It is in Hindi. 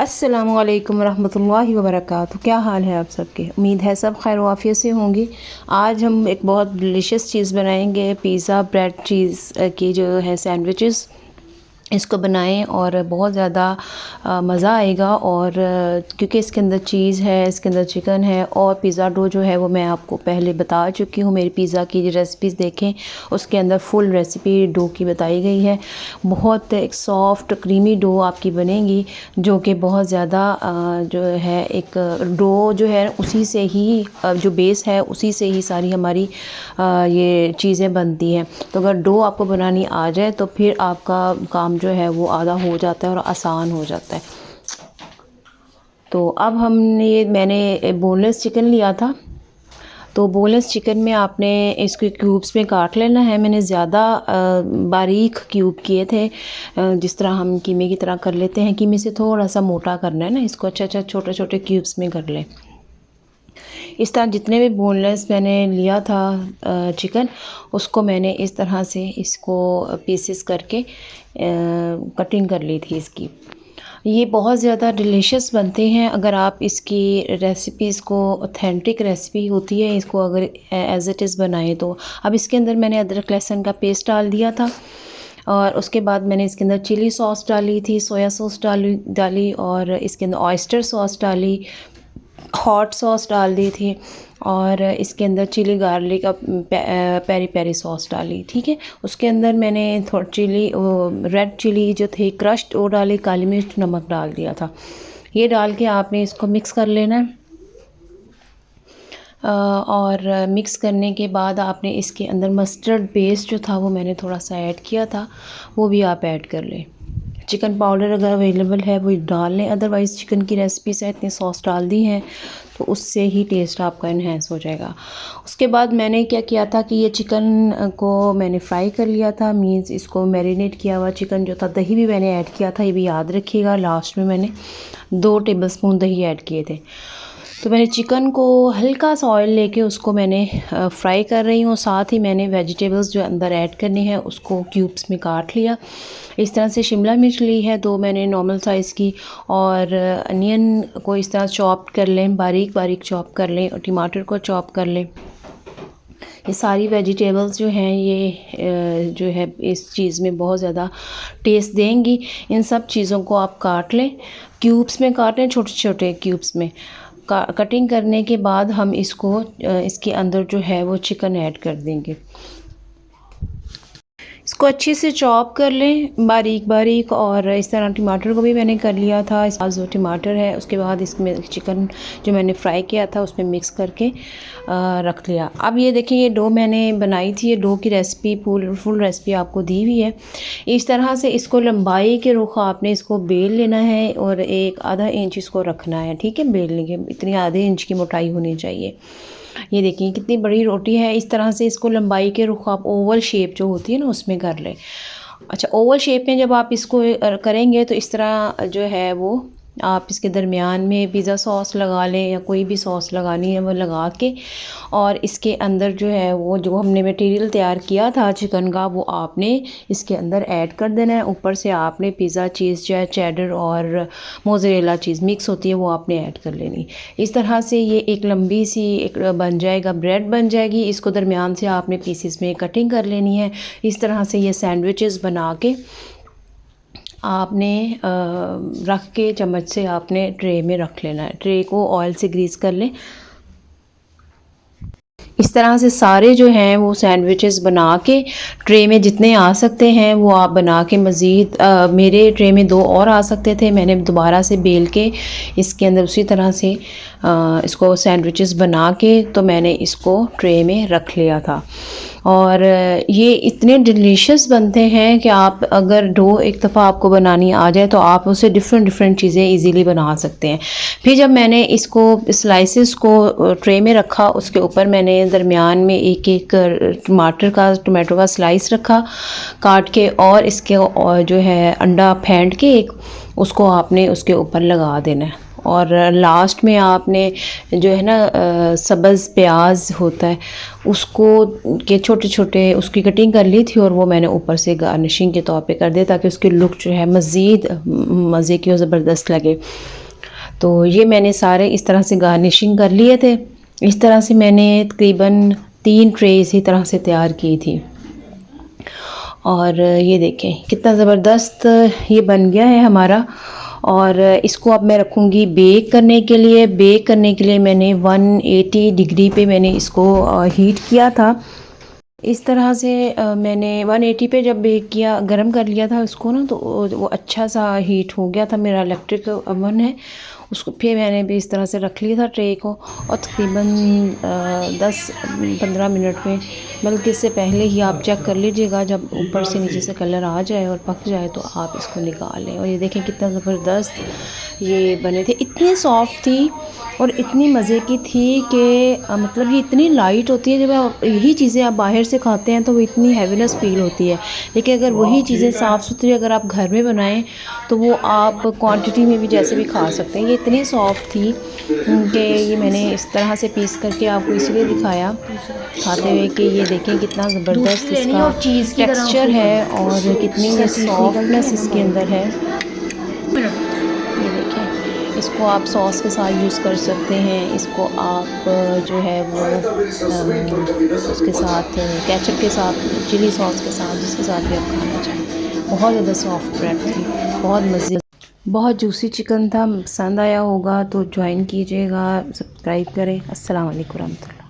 अस्सलामुअलैकुम रहमतुल्लाहि व बरकातुहू। क्या हाल है आप सबके? उम्मीद है सब खैर वाफियत से होंगी। आज हम एक बहुत डिलीशियस चीज़ बनाएंगे, पिज़्ज़ा ब्रेड चीज़ की जो है सैंडविचेस। इसको बनाएं और बहुत ज़्यादा मज़ा आएगा। और क्योंकि इसके अंदर चीज़ है, इसके अंदर चिकन है और पिज़्ज़ा डो जो है वो मैं आपको पहले बता चुकी हूँ। मेरी पिज़्ज़ा की रेसिपीज़ देखें, उसके अंदर फुल रेसिपी डो की बताई गई है। बहुत एक सॉफ्ट क्रीमी डो आपकी बनेगी, जो कि बहुत ज़्यादा जो है एक डो जो है उसी से ही जो बेस है उसी से ही सारी हमारी ये चीज़ें बनती हैं। तो अगर डो आपको बनानी आ जाए तो फिर आपका काम जो है वो आधा हो जाता है और आसान हो जाता है। तो अब मैंने बोनलेस चिकन लिया था। तो बोनलेस चिकन में आपने इसको क्यूब्स में काट लेना है। मैंने ज़्यादा बारीक क्यूब किए थे, जिस तरह हम कीमे की तरह कर लेते हैं। कीमे से थोड़ा सा मोटा करना है ना, इसको अच्छा छोटे छोटे क्यूब्स में कर लें। इस तरह जितने भी बोनलेस मैंने लिया था चिकन, उसको मैंने इस तरह से इसको पीसेस करके कटिंग कर ली थी इसकी। ये बहुत ज़्यादा डिलीशियस बनते हैं अगर आप इसकी रेसिपीज़ को, ऑथेंटिक रेसिपी होती है, इसको अगर एज़ इट इज़ बनाएं तो। अब इसके अंदर मैंने अदरक लहसुन का पेस्ट डाल दिया था और उसके बाद मैंने इसके अंदर चिली सॉस डाली थी, सोया सॉस डाली और इसके अंदर ऑयस्टर सॉस डाली, हॉट सॉस डाल दी थी और इसके अंदर chilli garlic peri peri sauce डाली। ठीक है, उसके अंदर मैंने थोड़ा रेड चिली जो थे क्रश्ड वो डाली, काली मिर्च, नमक डाल दिया था। ये डाल के आपने इसको मिक्स कर लेना है। और मिक्स करने के बाद आपने इसके अंदर मस्टर्ड पेस्ट जो था वो मैंने थोड़ा सा ऐड किया था, वो भी आप ऐड कर लें। चिकन पाउडर अगर अवेलेबल है वो डाल लें, अदरवाइज़ चिकन की रेसिपी से इतनी सॉस डाल दी है तो उससे ही टेस्ट आपका इन्हेंस हो जाएगा। उसके बाद मैंने क्या किया था कि ये चिकन को मैंने फ्राई कर लिया था, मीन्स इसको मैरिनेट किया हुआ चिकन जो था। दही भी मैंने ऐड किया था, ये भी याद रखिएगा। लास्ट में मैंने 2 टेबलस्पून दही ऐड किए थे। तो मैंने चिकन को हल्का सा ऑयल लेके उसको मैंने फ्राई कर रही हूँ। साथ ही मैंने वेजिटेबल्स जो अंदर ऐड करनी है उसको क्यूब्स में काट लिया। इस तरह से शिमला मिर्च ली है 2 मैंने नॉर्मल साइज़ की, और अनियन को इस तरह चॉप कर लें, बारीक बारीक चॉप कर लें, और टमाटर को चॉप कर लें। ये सारी वेजिटेबल्स जो हैं ये जो है इस चीज़ में बहुत ज़्यादा टेस्ट देंगी। इन सब चीज़ों को आप काट लें, क्यूब्स में काट लें, छोटे छोटे क्यूब्स में। कटिंग करने के बाद हम इसको इसके अंदर जो है वो चिकन ऐड कर देंगे। इसको अच्छे से चॉप कर लें बारीक बारीक, और इस तरह टमाटर को भी मैंने कर लिया था। इस जो टमाटर है उसके बाद इसमें चिकन जो मैंने फ्राई किया था उसमें मिक्स करके रख लिया। अब ये देखिए, ये डो मैंने बनाई थी, ये डो की रेसिपी फुल रेसिपी आपको दी हुई है। इस तरह से इसको लंबाई के रुख आपने इसको बेल लेना है और एक आधा इंच इसको रखना है। ठीक है, बेलने के इतनी आधे इंच की मोटाई होनी चाहिए। ये देखिए कितनी बड़ी रोटी है। इस तरह से इसको लंबाई के रुख आप ओवल शेप जो होती है ना उसमें कर लें। अच्छा, ओवल शेप में जब आप इसको करेंगे तो इस तरह जो है वो आप इसके दरमियान में पिज़्ज़ा सॉस लगा लें या कोई भी सॉस लगानी है वो लगा के, और इसके अंदर जो है वो जो हमने मटेरियल तैयार किया था चिकन का वो आपने इसके अंदर ऐड कर देना है। ऊपर से आपने पिज़्ज़ा चीज़ जो है चेडर और मोज़रेला चीज़ मिक्स होती है वो आपने ऐड कर लेनी। इस तरह से ये एक लंबी सी एक बन जाएगा, ब्रेड बन जाएगी। इसको दरमियान से आपने पीसेस में कटिंग कर लेनी है। इस तरह से ये सैंडविचेस बना के आपने रख के चम्मच से आपने ट्रे में रख लेना है। ट्रे को ऑयल से ग्रीस कर लें। इस तरह से सारे जो हैं वो सैंडविचेस बना के ट्रे में जितने आ सकते हैं वो आप बना के, मज़ीद मेरे ट्रे में 2 और आ सकते थे, मैंने दोबारा से बेल के इसके अंदर उसी तरह से इसको सैंडविचेस बना के तो मैंने इसको ट्रे में रख लिया था। और ये इतने डिलीशियस बनते हैं कि आप अगर डो एक दफ़ा आपको बनानी आ जाए तो आप उसे डिफरेंट चीज़ें इजीली बना सकते हैं। फिर जब मैंने इसको स्लाइसेस को ट्रे में रखा, उसके ऊपर मैंने दरमियान में एक एक टमाटो का स्लाइस रखा काट के, और इसके जो है अंडा फेंट के एक उसको आपने उसके ऊपर लगा देना है। और लास्ट में आपने जो है ना सब्ज़ प्याज होता है उसको के छोटे छोटे उसकी कटिंग कर ली थी और वो मैंने ऊपर से गार्निशिंग के तौर पे कर दिया ताकि उसकी लुक जो है मज़ीद मज़े की और ज़बरदस्त लगे। तो ये मैंने सारे इस तरह से गार्निशिंग कर लिए थे। इस तरह से मैंने तकरीबन 3 ट्रे इसी तरह से तैयार की थी। और ये देखें कितना ज़बरदस्त ये बन गया है हमारा। और इसको अब मैं रखूँगी बेक करने के लिए। बेक करने के लिए मैंने 180 डिग्री पे मैंने इसको हीट किया था। इस तरह से मैंने 180 पे जब बेक किया, गरम कर लिया था उसको ना, तो वो अच्छा सा हीट हो गया था। मेरा इलेक्ट्रिक ओवन है, उसको फिर मैंने भी इस तरह से रख लिया था ट्रे को और तकरीबन 10-15 मिनट में, बल्कि इससे पहले ही आप चेक कर लीजिएगा, जब ऊपर से नीचे से कलर आ जाए और पक जाए तो आप इसको निकाल लें। और ये देखें कितना ज़बरदस्त ये बने थे, इतनी सॉफ्ट थी और इतनी मज़े की थी कि मतलब ये इतनी लाइट होती है। जब आप यही चीज़ें आप बाहर से खाते हैं तो वो इतनी हैवीनेस फील होती है, लेकिन अगर वही चीज़ें साफ़ सुथरी अगर आप घर में बनाएं तो वो आप क्वांटिटी में भी जैसे भी खा सकते हैं। ये इतनी सॉफ्ट थी कि ये मैंने इस तरह से पीस करके आपको इसलिए दिखाया खाते हुए कि ये देखें कितना ज़बरदस्त इसका टेक्सचर है और कितनी सॉफ्टनेस इसके अंदर है। ये देखें, इसको आप सॉस के साथ यूज़ कर सकते हैं। इसको आप जो है वो उसके साथ केचप के साथ, चिली सॉस के साथ, जिसके साथ भी आप खाना चाहें। बहुत ज़्यादा सॉफ्ट ब्रेड थी, बहुत मज़े, बहुत जूसी चिकन था। पसंद आया होगा तो ज्वाइन कीजिएगा, सब्सक्राइब करें। अस्सलाम वालेकुम रहमतुल्लाह।